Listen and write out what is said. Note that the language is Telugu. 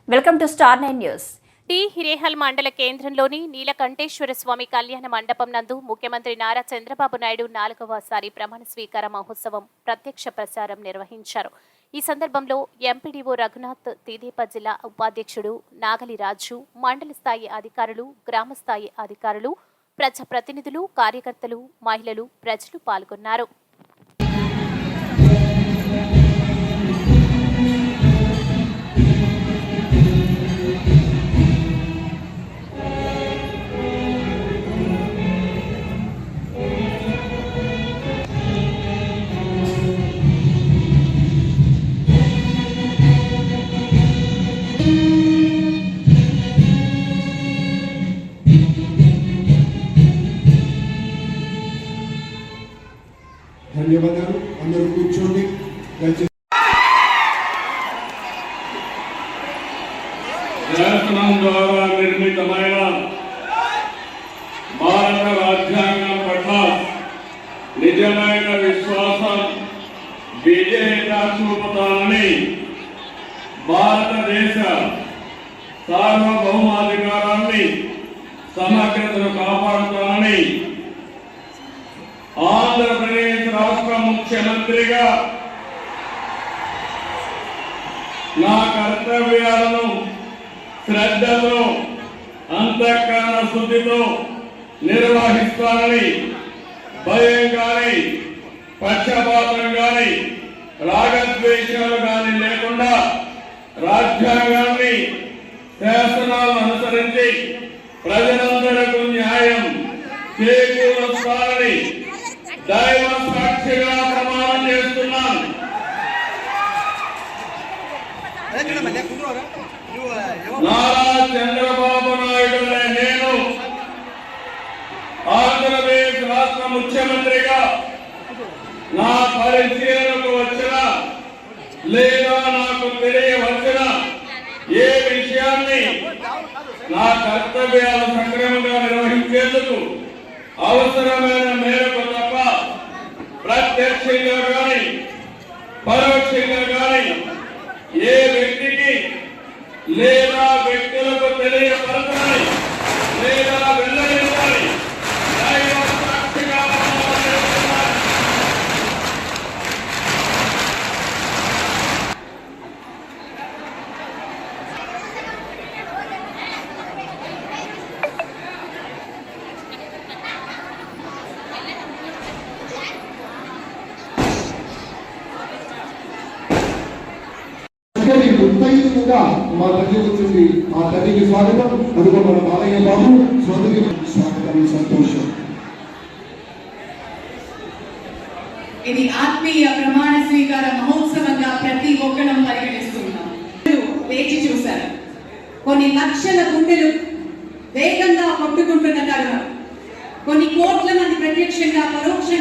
Welcome to star 9 news. T Hirehal మండల కేంద్రంలోని నీలకంఠేశ్వర స్వామి కళ్యాణ మండపం నందు ముఖ్యమంత్రి నారా చంద్రబాబు నాయుడు 4వసారి ప్రమాణ స్వీకార మహోత్సవం ప్రత్యక్ష ప్రసారం నిర్వహించారు. ఈ సందర్భంలో ఎంపీడీఓ రఘునాథ్, తీదేప జిల్లా ఉపాధ్యక్షుడు నాగలి రాజు, మండల స్థాయి అధికారులు, గ్రామ స్థాయి అధికారులు, ప్రజాప్రతినిధులు, కార్యకర్తలు, మహిళలు, ప్రజలు పాల్గొన్నారు. ధన్యవాదాలు. అందరూ కూర్చోండి. శాసనం ద్వారా నిర్మితమైన భారత రాజ్యాంగం పట్ల నిజమైన విశ్వాసం, విజేత చూపుతానని, భారతదేశ సార్వభౌమాధికారాన్ని, సమగ్రతను కాపాడుతానని ఆంధ్రప్రదేశ్ రాష్ట్ర ముఖ్యమంత్రిగా నా కర్తవ్యాలను శ్రద్ధతో, అంతఃకరణ శుద్ధితో నిర్వహిస్తానని, భయం కానీ, పక్షపాతం కానీ, రాగద్వేషాలు కానీ లేకుండా రాజ్యాంగాన్ని, శాసనాలను అనుసరించి ప్రజలందరికీ న్యాయం చేకూరుస్తానని దైవ సాక్షిగా ప్రమాణం చేస్తున్నాను. నారా చంద్రబాబు నాయుడు నేను ఆంధ్రప్రదేశ్ రాష్ట్ర ముఖ్యమంత్రిగా నా పరిశీలనకు వచ్చిన లేదా నాకు తెలియవచ్చిన ఏ విషయాన్ని నా కర్తవ్యాలు సక్రమంగా నిర్వహించేందుకు అవసరమైన మేరకు తప్ప ప్రత్యక్షంగా కానీ పరోక్షంగా కానీ ఏ వ్యక్తికి లేదా వ్యక్తులకు తెలియపరచాలి లేదా వెల్లడించాలి దైవ సాక్షిగా ముత్తైదుగా మా తల్లి వచ్చింది. ఆ తల్లికి స్వాగతం. అదిగో మన బాలయ్య బాబు సోదరికి స్వాగతం. సంతోషం. ఇది ఆత్మీయ ప్రమాణ స్వీకార మహోత్సవంగా ప్రతి ఒక్కరం పరిగణిస్తున్నాం. వేచి చూశారు. కొన్ని లక్షల గుండెలు వేగంగా కొట్టుకుంటున్న తరుణం, కొన్ని కోట్ల మంది ప్రత్యక్షంగా పరోక్షంగా